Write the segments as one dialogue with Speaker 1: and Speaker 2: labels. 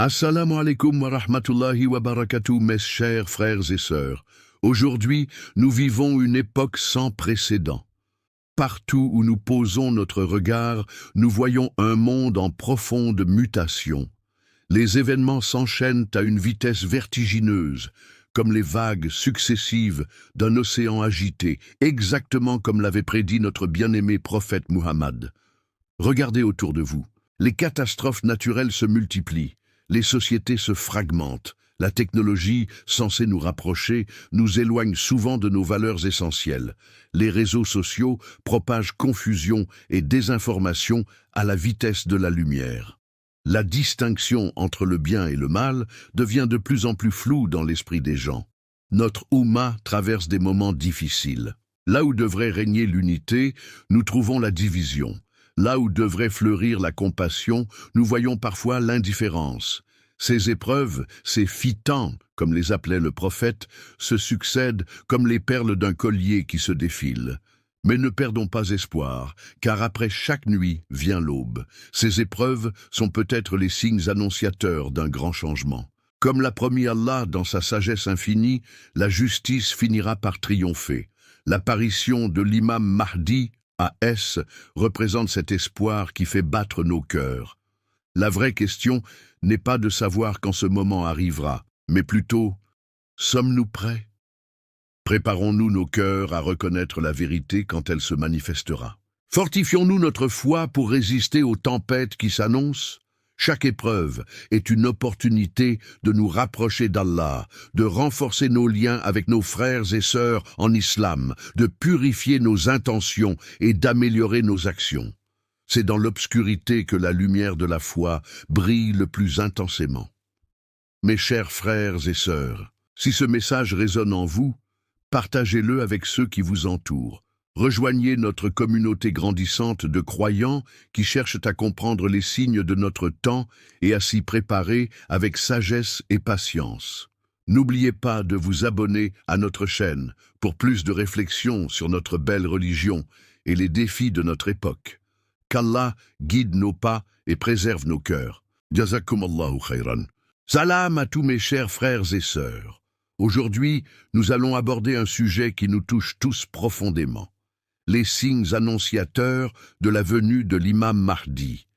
Speaker 1: Assalamu alaikum wa rahmatullahi wa barakatuh, mes chers frères et sœurs. Aujourd'hui, nous vivons une époque sans précédent. Partout où nous posons notre regard, nous voyons un monde en profonde mutation. Les événements s'enchaînent à une vitesse vertigineuse, comme les vagues successives d'un océan agité, exactement comme l'avait prédit notre bien-aimé prophète Muhammad. Regardez autour de vous. Les catastrophes naturelles se multiplient. Les sociétés se fragmentent. La technologie, censée nous rapprocher, nous éloigne souvent de nos valeurs essentielles. Les réseaux sociaux propagent confusion et désinformation à la vitesse de la lumière. La distinction entre le bien et le mal devient de plus en plus floue dans l'esprit des gens. Notre Oumma traverse des moments difficiles. Là où devrait régner l'unité, nous trouvons la division. Là où devrait fleurir la compassion, nous voyons parfois l'indifférence. Ces épreuves, ces fitans, comme les appelait le prophète, se succèdent comme les perles d'un collier qui se défilent. Mais ne perdons pas espoir, car après chaque nuit vient l'aube. Ces épreuves sont peut-être les signes annonciateurs d'un grand changement. Comme l'a promis Allah dans sa sagesse infinie, la justice finira par triompher. L'apparition de l'imam Mahdi, A.S., représente cet espoir qui fait battre nos cœurs. La vraie question n'est pas de savoir quand ce moment arrivera, mais plutôt, sommes-nous prêts? Préparons-nous nos cœurs à reconnaître la vérité quand elle se manifestera. Fortifions-nous notre foi pour résister aux tempêtes qui s'annoncent? Chaque épreuve est une opportunité de nous rapprocher d'Allah, de renforcer nos liens avec nos frères et sœurs en islam, de purifier nos intentions et d'améliorer nos actions. C'est dans l'obscurité que la lumière de la foi brille le plus intensément. Mes chers frères et sœurs, si ce message résonne en vous, partagez-le avec ceux qui vous entourent. Rejoignez notre communauté grandissante de croyants qui cherchent à comprendre les signes de notre temps et à s'y préparer avec sagesse et patience. N'oubliez pas de vous abonner à notre chaîne pour plus de réflexions sur notre belle religion et les défis de notre époque. Qu'Allah guide nos pas et préserve nos cœurs. Jazakumallahu khayran. Salam à tous mes chers frères et sœurs. Aujourd'hui, nous allons aborder un sujet qui nous touche tous profondément. Les signes annonciateurs de la venue de l'imam Mahdi.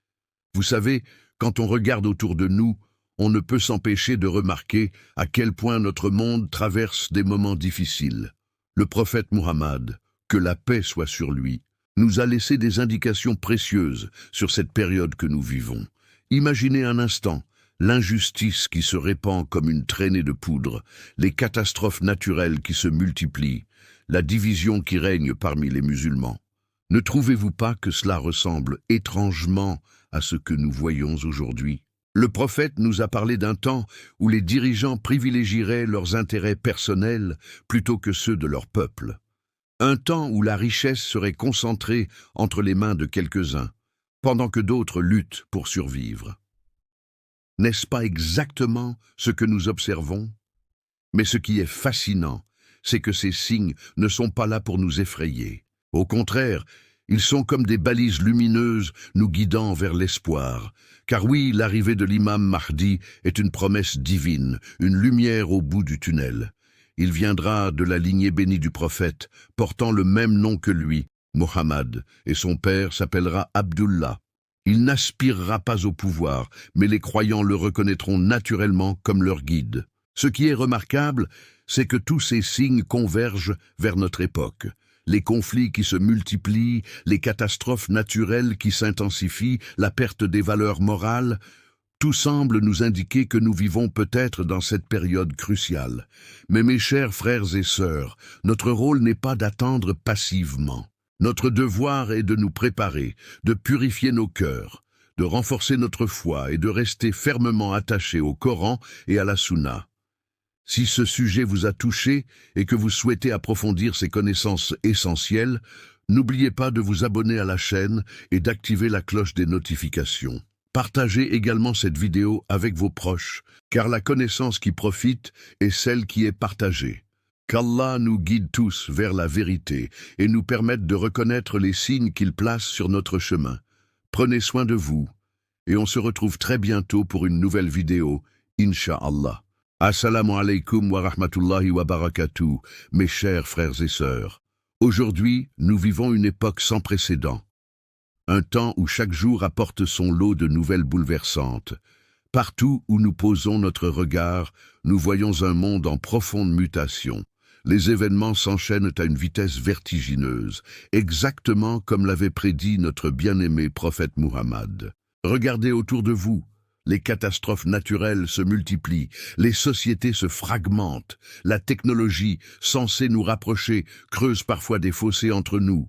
Speaker 1: Vous savez, quand on regarde autour de nous, on ne peut s'empêcher de remarquer à quel point notre monde traverse des moments difficiles. Le prophète Muhammad, que la paix soit sur lui, nous a laissé des indications précieuses sur cette période que nous vivons. Imaginez un instant l'injustice qui se répand comme une traînée de poudre, les catastrophes naturelles qui se multiplient, la division qui règne parmi les musulmans. Ne trouvez-vous pas que cela ressemble étrangement à ce que nous voyons aujourd'hui? Le prophète nous a parlé d'un temps où les dirigeants privilégieraient leurs intérêts personnels plutôt que ceux de leur peuple. Un temps où la richesse serait concentrée entre les mains de quelques-uns, pendant que d'autres luttent pour survivre. N'est-ce pas exactement ce que nous observons? Mais ce qui est fascinant, c'est que ces signes ne sont pas là pour nous effrayer. Au contraire, ils sont comme des balises lumineuses nous guidant vers l'espoir. Car oui, l'arrivée de l'imam Mahdi est une promesse divine, une lumière au bout du tunnel. Il viendra de la lignée bénie du prophète, portant le même nom que lui, Mohammed, et son père s'appellera Abdullah. Il n'aspirera pas au pouvoir, mais les croyants le reconnaîtront naturellement comme leur guide. Ce qui est remarquable, c'est que tous ces signes convergent vers notre époque. Les conflits qui se multiplient, les catastrophes naturelles qui s'intensifient, la perte des valeurs morales, tout semble nous indiquer que nous vivons peut-être dans cette période cruciale. Mais mes chers frères et sœurs, notre rôle n'est pas d'attendre passivement. Notre devoir est de nous préparer, de purifier nos cœurs, de renforcer notre foi et de rester fermement attachés au Coran et à la Sunna. Si ce sujet vous a touché et que vous souhaitez approfondir ces connaissances essentielles, n'oubliez pas de vous abonner à la chaîne et d'activer la cloche des notifications. Partagez également cette vidéo avec vos proches, car la connaissance qui profite est celle qui est partagée. Qu'Allah nous guide tous vers la vérité et nous permette de reconnaître les signes qu'il place sur notre chemin. Prenez soin de vous et on se retrouve très bientôt pour une nouvelle vidéo, Inch'Allah. Assalamu alaikum wa rahmatullahi wa barakatuh, mes chers frères et sœurs. Aujourd'hui, nous vivons une époque sans précédent. Un temps où chaque jour apporte son lot de nouvelles bouleversantes. Partout où nous posons notre regard, nous voyons un monde en profonde mutation. Les événements s'enchaînent à une vitesse vertigineuse, exactement comme l'avait prédit notre bien-aimé prophète Muhammad. Regardez autour de vous, les catastrophes naturelles se multiplient, les sociétés se fragmentent, la technologie, censée nous rapprocher, creuse parfois des fossés entre nous.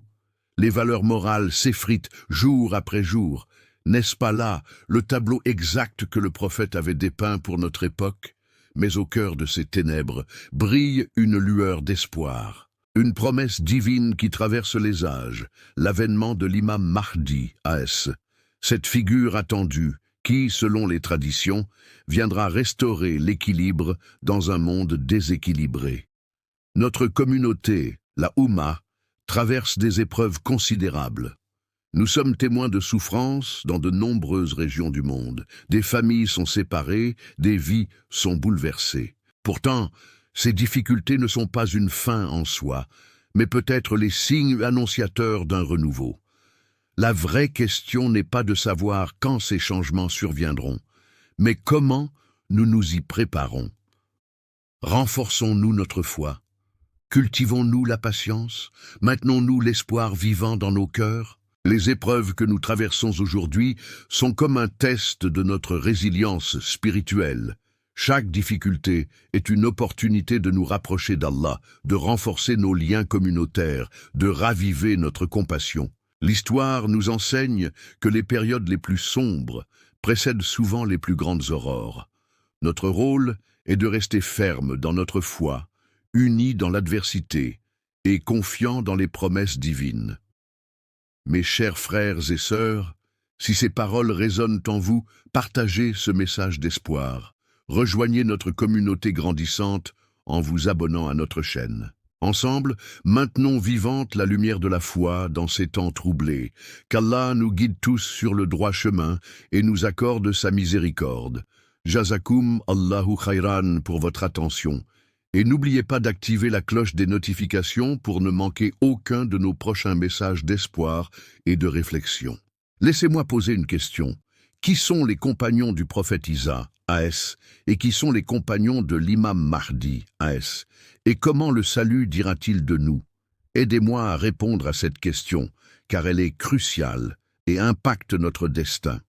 Speaker 1: Les valeurs morales s'effritent jour après jour. N'est-ce pas là le tableau exact que le prophète avait dépeint pour notre époque? Mais au cœur de ces ténèbres brille une lueur d'espoir, une promesse divine qui traverse les âges, l'avènement de l'imam Mahdi, A.S., cette figure attendue qui, selon les traditions, viendra restaurer l'équilibre dans un monde déséquilibré. Notre communauté, la Oumma, traverse des épreuves considérables. Nous sommes témoins de souffrances dans de nombreuses régions du monde. Des familles sont séparées, des vies sont bouleversées. Pourtant, ces difficultés ne sont pas une fin en soi, mais peut-être les signes annonciateurs d'un renouveau. La vraie question n'est pas de savoir quand ces changements surviendront, mais comment nous nous y préparons. Renforçons-nous notre foi? Cultivons-nous la patience? Maintenons-nous l'espoir vivant dans nos cœurs? Les épreuves que nous traversons aujourd'hui sont comme un test de notre résilience spirituelle. Chaque difficulté est une opportunité de nous rapprocher d'Allah, de renforcer nos liens communautaires, de raviver notre compassion. L'histoire nous enseigne que les périodes les plus sombres précèdent souvent les plus grandes aurores. Notre rôle est de rester ferme dans notre foi, unis dans l'adversité et confiants dans les promesses divines. Mes chers frères et sœurs, si ces paroles résonnent en vous, partagez ce message d'espoir. Rejoignez notre communauté grandissante en vous abonnant à notre chaîne. Ensemble, maintenons vivante la lumière de la foi dans ces temps troublés. Qu'Allah nous guide tous sur le droit chemin et nous accorde sa miséricorde. Jazakum Allahu khayran pour votre attention. Et n'oubliez pas d'activer la cloche des notifications pour ne manquer aucun de nos prochains messages d'espoir et de réflexion. Laissez-moi poser une question. Qui sont les compagnons du prophète Isa, A.S., et qui sont les compagnons de l'imam Mahdi, A.S., et comment le salut dira-t-il de nous? Aidez-moi à répondre à cette question, car elle est cruciale et impacte notre destin.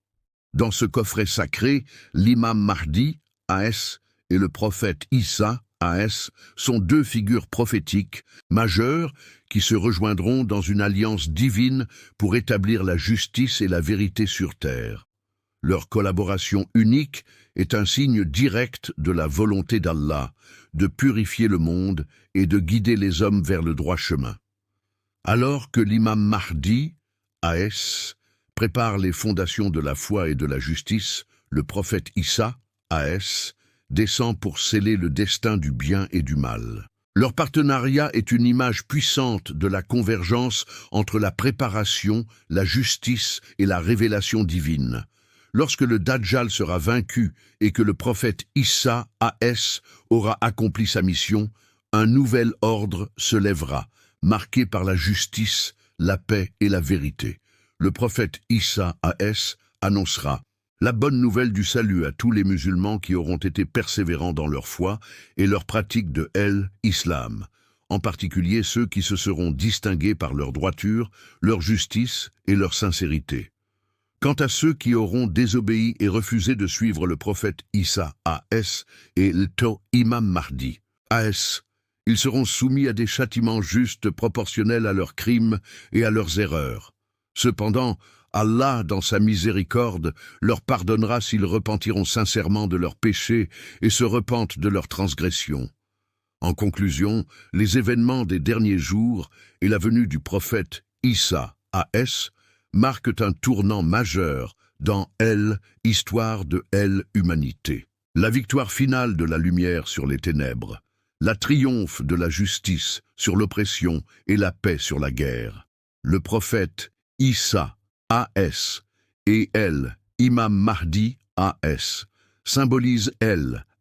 Speaker 1: Dans ce coffret sacré, l'imam Mahdi, A.S., et le prophète Isa, A.S., sont deux figures prophétiques majeures qui se rejoindront dans une alliance divine pour établir la justice et la vérité sur terre. Leur collaboration unique est un signe direct de la volonté d'Allah de purifier le monde et de guider les hommes vers le droit chemin. Alors que l'imam Mahdi, A.S., prépare les fondations de la foi et de la justice, le prophète Isa, A.S., descend pour sceller le destin du bien et du mal. Leur partenariat est une image puissante de la convergence entre la préparation, la justice et la révélation divine. Lorsque le Dajjal sera vaincu et que le prophète Isa, A.S., aura accompli sa mission, un nouvel ordre se lèvera, marqué par la justice, la paix et la vérité. Le prophète Isa, A.S., annoncera la bonne nouvelle du salut à tous les musulmans qui auront été persévérants dans leur foi et leur pratique de l'islam, en particulier ceux qui se seront distingués par leur droiture, leur justice et leur sincérité. Quant à ceux qui auront désobéi et refusé de suivre le prophète Isa, A.S., et l'imam Mahdi, A.S., ils seront soumis à des châtiments justes proportionnels à leurs crimes et à leurs erreurs. Cependant, Allah, dans sa miséricorde, leur pardonnera s'ils repentiront sincèrement de leurs péchés et se repentent de leurs transgressions. En conclusion, les événements des derniers jours et la venue du prophète Isa, A.S., marquent un tournant majeur dans l'histoire de l'humanité. La victoire finale de la lumière sur les ténèbres, la triomphe de la justice sur l'oppression et la paix sur la guerre. Le prophète Isa, A.S., et Imam Mahdi, A.S., symbolise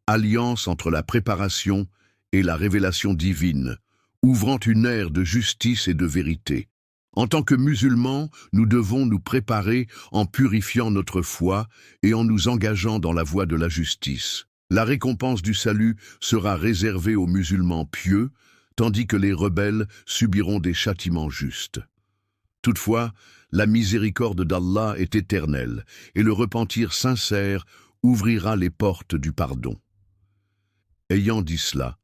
Speaker 1: alliance entre la préparation et la révélation divine, ouvrant une ère de justice et de vérité. En tant que musulmans, nous devons nous préparer en purifiant notre foi et en nous engageant dans la voie de la justice. La récompense du salut sera réservée aux musulmans pieux, tandis que les rebelles subiront des châtiments justes. Toutefois, la miséricorde d'Allah est éternelle et le repentir sincère ouvrira les portes du pardon. Ayant dit cela,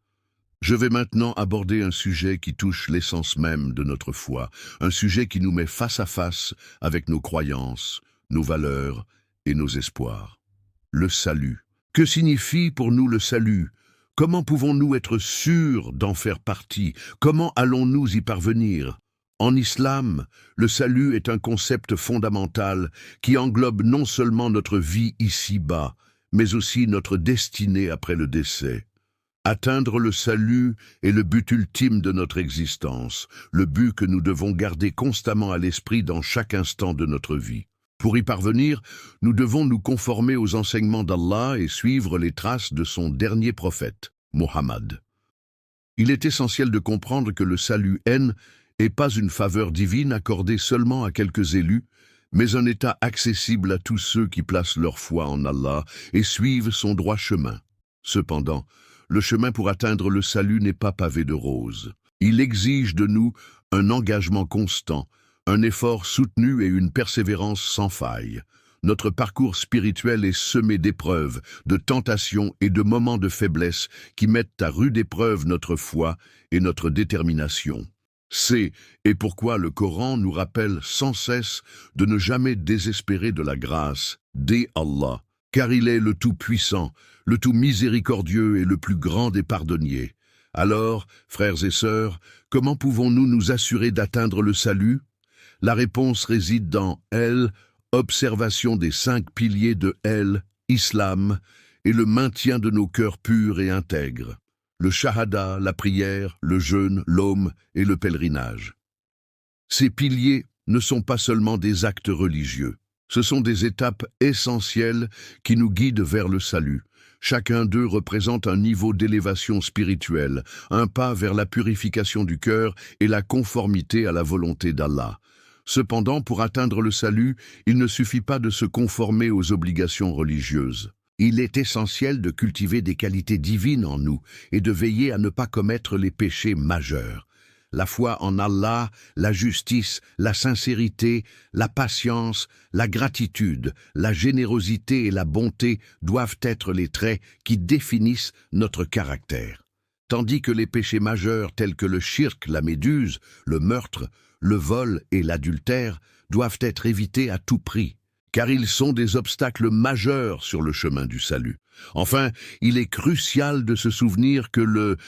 Speaker 1: je vais maintenant aborder un sujet qui touche l'essence même de notre foi, un sujet qui nous met face à face avec nos croyances, nos valeurs et nos espoirs. Le salut. Que signifie pour nous le salut? Comment pouvons-nous être sûrs d'en faire partie? Comment allons-nous y parvenir? En islam, le salut est un concept fondamental qui englobe non seulement notre vie ici-bas, mais aussi notre destinée après le décès. Atteindre le salut est le but ultime de notre existence, le but que nous devons garder constamment à l'esprit dans chaque instant de notre vie. Pour y parvenir, nous devons nous conformer aux enseignements d'Allah et suivre les traces de son dernier prophète, Mohammed. Il est essentiel de comprendre que le salut n'est pas une faveur divine accordée seulement à quelques élus, mais un état accessible à tous ceux qui placent leur foi en Allah et suivent son droit chemin. Cependant, le chemin pour atteindre le salut n'est pas pavé de roses. Il exige de nous un engagement constant, un effort soutenu et une persévérance sans faille. Notre parcours spirituel est semé d'épreuves, de tentations et de moments de faiblesse qui mettent à rude épreuve notre foi et notre détermination. C'est pourquoi le Coran nous rappelle sans cesse de ne jamais désespérer de la grâce d'Allah, car il est le Tout-Puissant, le tout miséricordieux et le plus grand des pardonniers. Alors, frères et sœurs, comment pouvons-nous nous assurer d'atteindre le salut? La réponse réside dans observation des 5 piliers de Islam et le maintien de nos cœurs purs et intègres. Le shahada, la prière, le jeûne, l'aume et le pèlerinage. Ces piliers ne sont pas seulement des actes religieux, ce sont des étapes essentielles qui nous guident vers le salut. Chacun d'eux représente un niveau d'élévation spirituelle, un pas vers la purification du cœur et la conformité à la volonté d'Allah. Cependant, pour atteindre le salut, il ne suffit pas de se conformer aux obligations religieuses. Il est essentiel de cultiver des qualités divines en nous et de veiller à ne pas commettre les péchés majeurs. La foi en Allah, la justice, la sincérité, la patience, la gratitude, la générosité et la bonté doivent être les traits qui définissent notre caractère. Tandis que les péchés majeurs tels que le shirk, la méduse, le meurtre, le vol et l'adultère doivent être évités à tout prix, car ils sont des obstacles majeurs sur le chemin du salut. Enfin, il est crucial de se souvenir que le